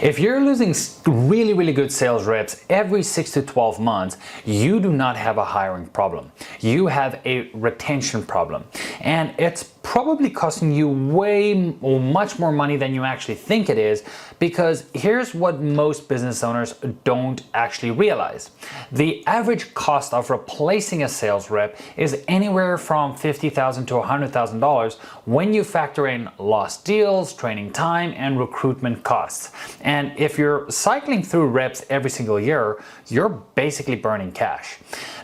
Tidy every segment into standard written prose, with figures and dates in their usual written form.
If you're losing really good sales reps every 6 to 12 months, you do not have a hiring problem. You have a retention problem. And it's probably costing you way or much more money than you actually think it is, because here's what most business owners don't actually realize. The average cost of replacing a sales rep is anywhere from $50,000 to $100,000 when you factor in lost deals, training time, and recruitment costs. And if you're cycling through reps every single year, you're basically burning cash.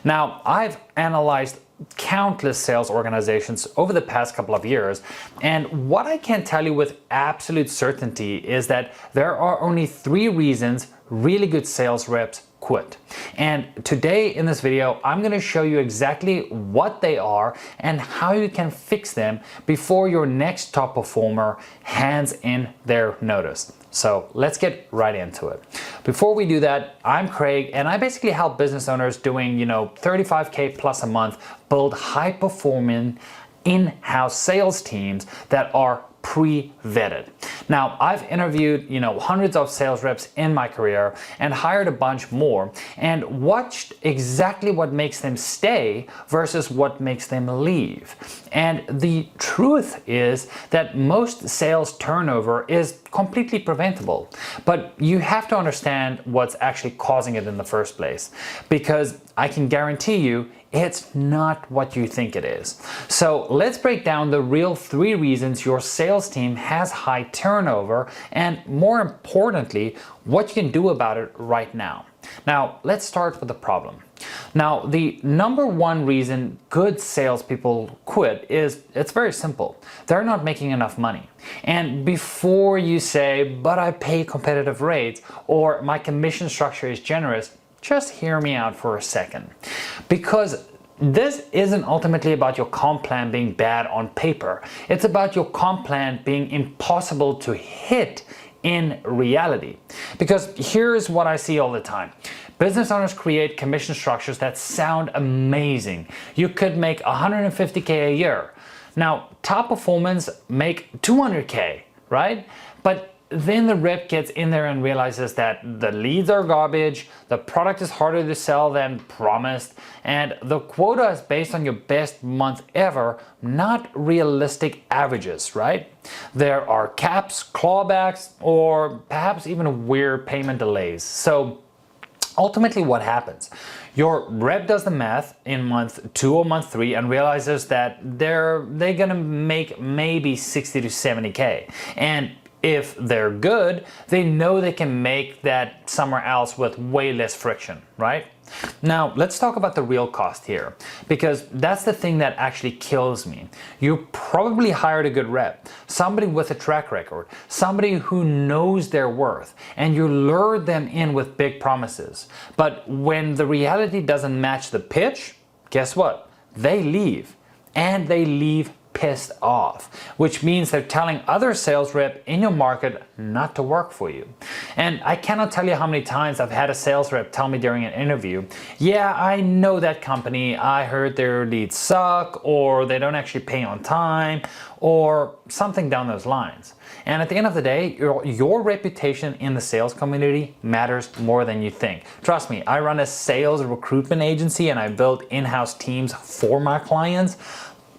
Now, I've analyzed countless sales organizations over the past couple of years, and what I can tell you with absolute certainty is that there are only 3 reasons really good sales reps quit. And today in this video, I'm going to show you exactly what they are and how you can fix them before your next top performer hands in their notice. So let's get right into it. Before we do that, I'm Craig, and I basically help business owners doing, $35K plus a month build high-performing in-house sales teams that are pre-vetted. Now, I've interviewed, hundreds of sales reps in my career and hired a bunch more and watched exactly what makes them stay versus what makes them leave. And the truth is that most sales turnover is completely preventable, but you have to understand what's actually causing it in the first place, because I can guarantee you it's not what you think it is. So let's break down the real 3 reasons your sales team has high turnover, and more importantly, what you can do about it right now. Now, let's start with the problem. Now, the number 1 reason good salespeople quit is, it's very simple. They're not making enough money. And before you say, but I pay competitive rates, or my commission structure is generous, just hear me out for a second. Because this isn't ultimately about your comp plan being bad on paper. It's about your comp plan being impossible to hit in reality. Because here's what I see all the time. Business owners create commission structures that sound amazing. You could make $150K a year. Now, top performers make $200K, right? But then the rep gets in there and realizes that the leads are garbage, the product is harder to sell than promised, and the quota is based on your best month ever, not realistic averages, right? There are caps, clawbacks, or perhaps even weird payment delays. So ultimately what happens? Your rep does the math in month 2 or month 3 and realizes that they're gonna make maybe 60 to 70K. And if they're good, they know they can make that somewhere else with way less friction, right? Now, let's talk about the real cost here, because that's the thing that actually kills me. You probably hired a good rep, somebody with a track record, somebody who knows their worth, and you lured them in with big promises. But when the reality doesn't match the pitch, guess what? They leave, and they leave pissed off, which means they're telling other sales rep in your market not to work for you. And I cannot tell you how many times I've had a sales rep tell me during an interview, yeah, I know that company, I heard their leads suck, or they don't actually pay on time, or something down those lines. And at the end of the day, your reputation in the sales community matters more than you think. Trust me, I run a sales recruitment agency and I build in-house teams for my clients,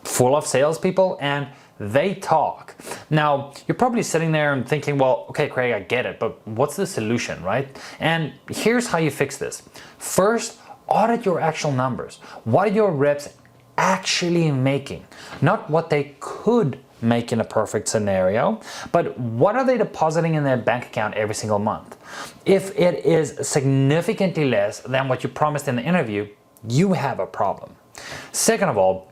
full of salespeople, and they talk. Now, you're probably sitting there and thinking, well, okay, Craig, I get it, but what's the solution, right? And here's how you fix this. First, audit your actual numbers. What are your reps actually making? Not what they could make in a perfect scenario, but what are they depositing in their bank account every single month? If it is significantly less than what you promised in the interview, you have a problem. Second of all,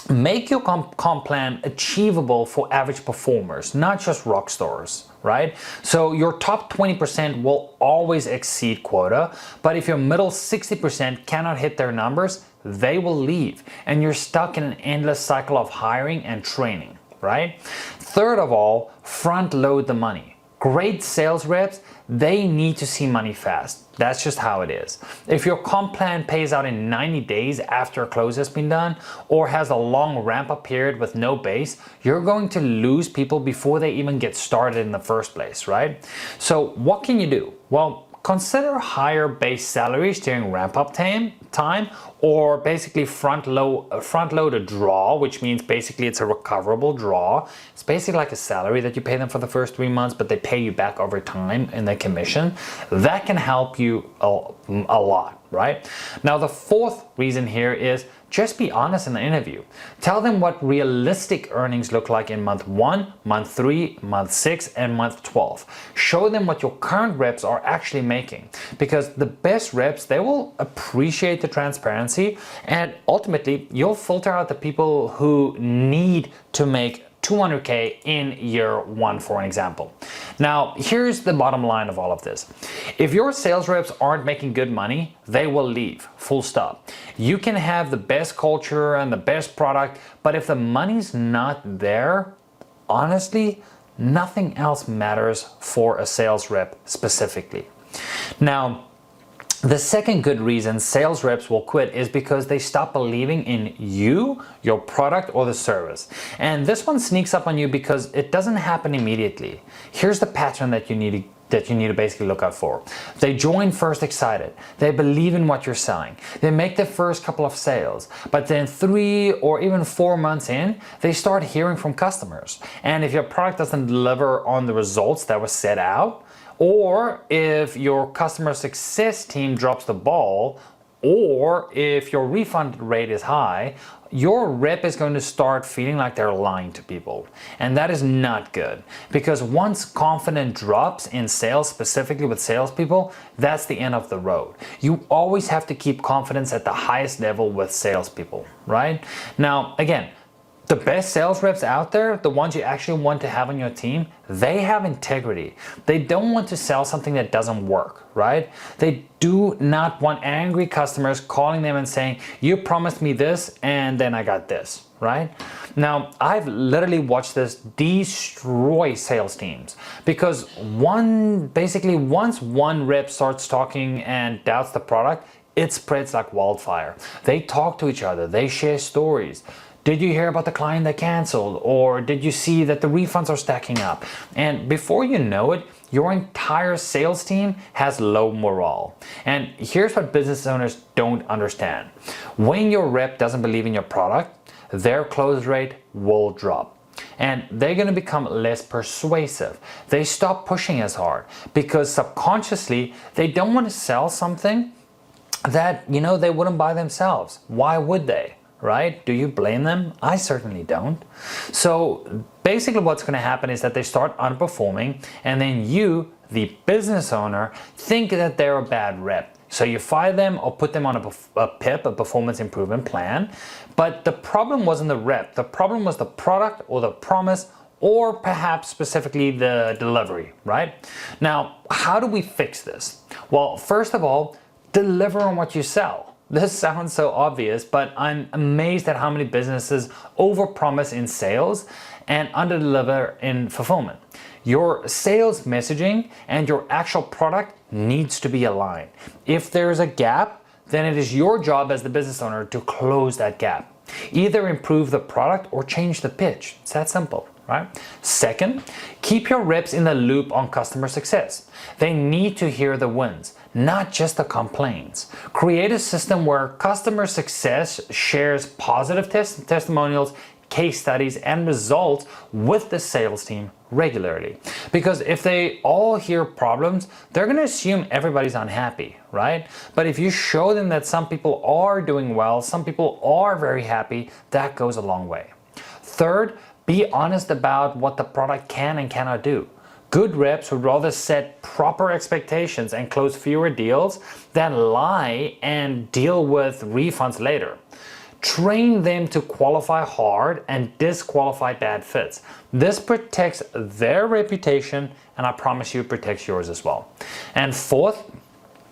make your comp plan achievable for average performers, not just rock stars, right? So your top 20% will always exceed quota, but if your middle 60% cannot hit their numbers, they will leave, and you're stuck in an endless cycle of hiring and training, right? Third of all, front load the money. Great sales reps, they need to see money fast. That's just how it is. If your comp plan pays out in 90 days after a close has been done, or has a long ramp-up period with no base, you're going to lose people before they even get started in the first place, right? So what can you do? Well, consider higher base salaries during ramp-up time, or basically front load a draw, which means basically it's a recoverable draw. It's basically like a salary that you pay them for the first 3 months, but they pay you back over time in their commission. That can help you a lot, right? Now, the fourth reason here is just be honest in the interview. Tell them what realistic earnings look like in month 1, month 3, month 6, and month 12. Show them what your current reps are actually making, because the best reps, they will appreciate the transparency, and ultimately you'll filter out the people who need to make 200K in year 1, for an example. Now, here's the bottom line of all of this. If your sales reps aren't making good money, they will leave, full stop. You can have the best culture and the best product, but if the money's not there, honestly, nothing else matters for a sales rep specifically. Now, the second good reason sales reps will quit is because they stop believing in you, your product, or the service. And this one sneaks up on you because it doesn't happen immediately. Here's the pattern that you need to basically look out for. They join first excited. They believe in what you're selling. They make the first couple of sales, but then 3 or even 4 months in, they start hearing from customers. And if your product doesn't deliver on the results that were set out, or if your customer success team drops the ball, or if your refund rate is high, your rep is going to start feeling like they're lying to people. And that is not good, because once confidence drops in sales, specifically with salespeople, that's the end of the road. You always have to keep confidence at the highest level with salespeople, right? Now, again, the best sales reps out there, the ones you actually want to have on your team, they have integrity. They don't want to sell something that doesn't work, right? They do not want angry customers calling them and saying, you promised me this and then I got this, right? Now, I've literally watched this destroy sales teams, because once one rep starts talking and doubts the product, it spreads like wildfire. They talk to each other, they share stories. Did you hear about the client that canceled? Or did you see that the refunds are stacking up? And before you know it, your entire sales team has low morale. And here's what business owners don't understand. When your rep doesn't believe in your product, their close rate will drop. And they're going to become less persuasive. They stop pushing as hard because subconsciously they don't want to sell something that, they wouldn't buy themselves. Why would they? Right? Do you blame them? I certainly don't. So basically what's going to happen is that they start underperforming, and then you, the business owner, think that they're a bad rep. So you fire them or put them on a PIP, a performance improvement plan. But the problem wasn't the rep. The problem was the product or the promise, or perhaps specifically the delivery, right? Now, how do we fix this? Well, first of all, deliver on what you sell. This sounds so obvious, but I'm amazed at how many businesses overpromise in sales and underdeliver in fulfillment. Your sales messaging and your actual product needs to be aligned. If there's a gap, then it is your job as the business owner to close that gap. Either improve the product or change the pitch. It's that simple, right? Second, keep your reps in the loop on customer success. They need to hear the wins, not just the complaints. Create a system where customer success shares positive testimonials, case studies, and results with the sales team regularly. Because if they all hear problems, they're going to assume everybody's unhappy, right? But if you show them that some people are doing well, some people are very happy, that goes a long way. Third, be honest about what the product can and cannot do. Good reps would rather set proper expectations and close fewer deals than lie and deal with refunds later. Train them to qualify hard and disqualify bad fits. This protects their reputation, and I promise you it protects yours as well. And fourth,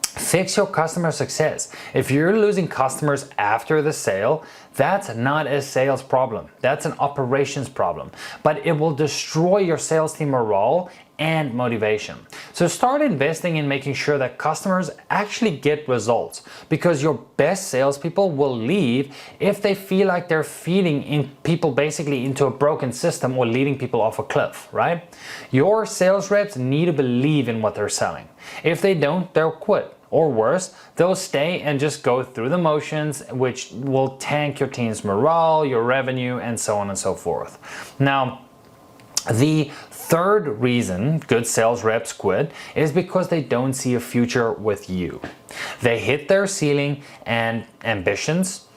fix your customer success. If you're losing customers after the sale, that's not a sales problem. That's an operations problem. But it will destroy your sales team morale and motivation. So start investing in making sure that customers actually get results, because your best salespeople will leave if they feel like they're feeding in people basically into a broken system or leading people off a cliff, right? Your sales reps need to believe in what they're selling. If they don't, they'll quit. Or worse, they'll stay and just go through the motions, which will tank your team's morale, your revenue, and so on and so forth. Now, the third reason good sales reps quit is because they don't see a future with you. They hit their ceiling and ambitions,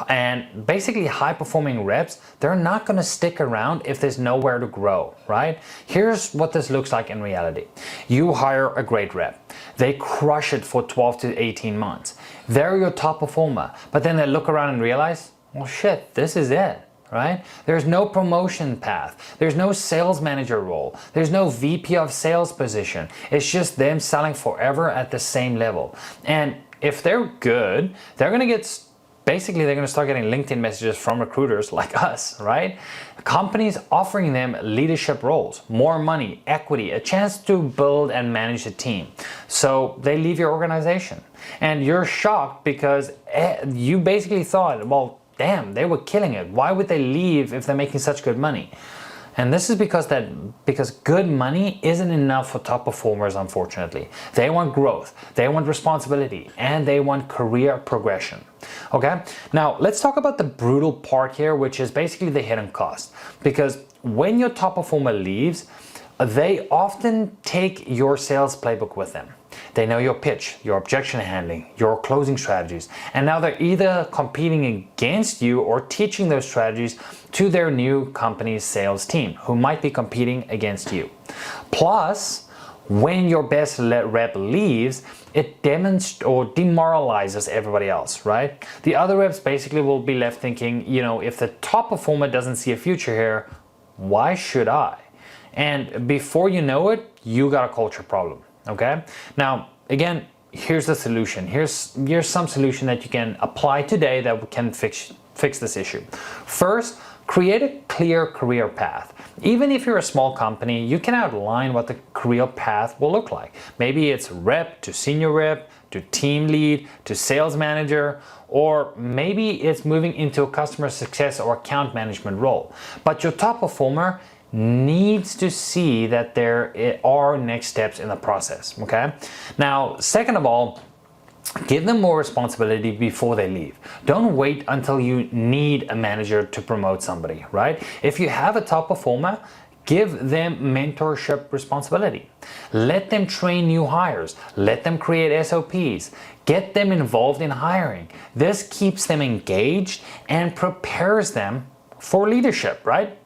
and basically high-performing reps, they're not going to stick around if there's nowhere to grow, right? Here's what this looks like in reality. You hire a great rep. They crush it for 12 to 18 months. They're your top performer, but then they look around and realize, well, shit, this is it. Right? There's no promotion path. There's no sales manager role. There's no VP of sales position. It's just them selling forever at the same level. And if they're good, they're going to start getting LinkedIn messages from recruiters like us, right? Companies offering them leadership roles, more money, equity, a chance to build and manage a team. So they leave your organization. And you're shocked because you basically thought, well, damn, they were killing it. Why would they leave if they're making such good money? And this is because good money isn't enough for top performers, unfortunately. They want growth, they want responsibility, and they want career progression. Okay? Now, let's talk about the brutal part here, which is basically the hidden cost. Because when your top performer leaves, they often take your sales playbook with them. They know your pitch, your objection handling, your closing strategies, and now they're either competing against you or teaching those strategies to their new company's sales team, who might be competing against you. Plus, when your best rep leaves, it demoralizes everybody else, right? The other reps basically will be left thinking, if the top performer doesn't see a future here, why should I? And before you know it, you got a culture problem. Okay. Now, again, here's the solution. Here's some solution that you can apply today that can fix this issue. First, create a clear career path. Even if you're a small company, you can outline what the career path will look like. Maybe it's rep to senior rep, to team lead, to sales manager, or maybe it's moving into a customer success or account management role. But your top performer needs to see that there are next steps in the process, okay? Now, second of all, give them more responsibility before they leave. Don't wait until you need a manager to promote somebody, right? If you have a top performer, give them mentorship responsibility. Let them train new hires. Let them create SOPs. Get them involved in hiring. This keeps them engaged and prepares them for leadership, right?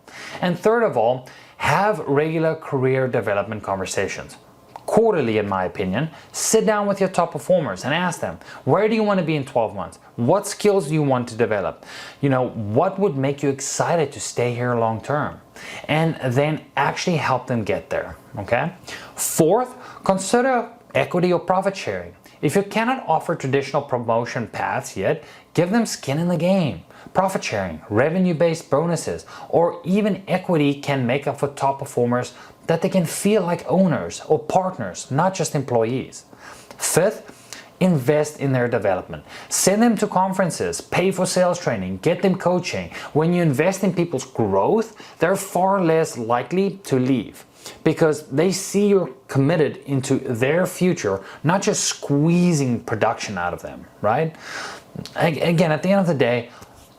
And third of all, have regular career development conversations. Quarterly, in my opinion, sit down with your top performers and ask them, where do you want to be in 12 months? What skills do you want to develop? What would make you excited to stay here long term? And then actually help them get there, okay? Fourth, consider equity or profit sharing. If you cannot offer traditional promotion paths yet, give them skin in the game. Profit sharing, revenue-based bonuses, or even equity can make up for top performers that they can feel like owners or partners, not just employees. Fifth, invest in their development. Send them to conferences, pay for sales training, get them coaching. When you invest in people's growth, they're far less likely to leave because they see you're committed into their future, not just squeezing production out of them, right? Again, at the end of the day,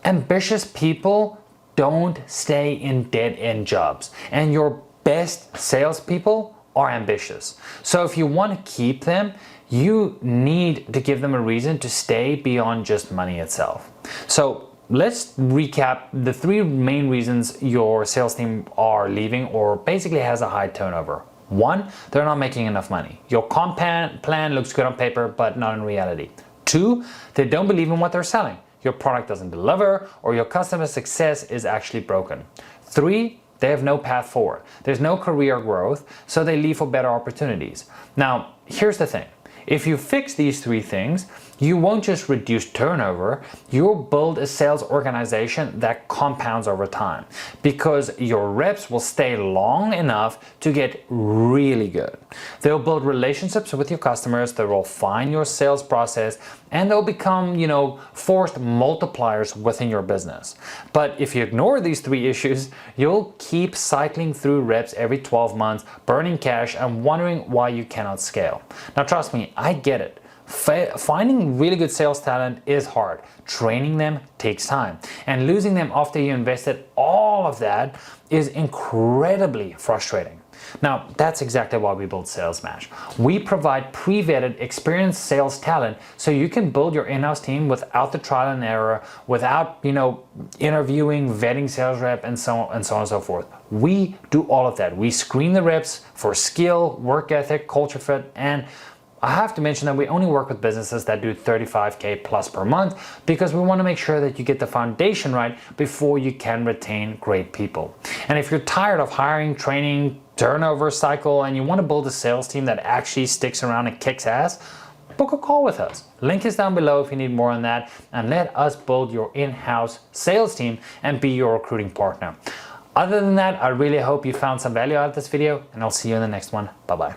ambitious people don't stay in dead-end jobs, and your best salespeople are ambitious. So if you want to keep them, you need to give them a reason to stay beyond just money itself. So let's recap the three main reasons your sales team are leaving or basically has a high turnover. One, they're not making enough money. Your comp plan looks good on paper, but not in reality. Two, they don't believe in what they're selling. Your product doesn't deliver, or your customer success is actually broken. Three, they have no path forward. There's no career growth, so they leave for better opportunities. Now, here's the thing. If you fix these three things, you won't just reduce turnover, you'll build a sales organization that compounds over time because your reps will stay long enough to get really good. They'll build relationships with your customers, they will refine your sales process, and they'll become, forced multipliers within your business. But if you ignore these three issues, you'll keep cycling through reps every 12 months, burning cash and wondering why you cannot scale. Now trust me, I get it. Finding really good sales talent is hard. Training them takes time. And losing them after you invested all of that is incredibly frustrating. Now, that's exactly why we built SalesMatch. We provide pre-vetted, experienced sales talent so you can build your in-house team without the trial and error, without, interviewing, vetting sales rep, and so on and so forth. We do all of that. We screen the reps for skill, work ethic, culture fit, and I have to mention that we only work with businesses that do $35K plus per month because we want to make sure that you get the foundation right before you can retain great people. And if you're tired of hiring, training, turnover cycle, and you want to build a sales team that actually sticks around and kicks ass, book a call with us. Link is down below if you need more on that, and let us build your in-house sales team and be your recruiting partner. Other than that, I really hope you found some value out of this video, and I'll see you in the next one. Bye-bye.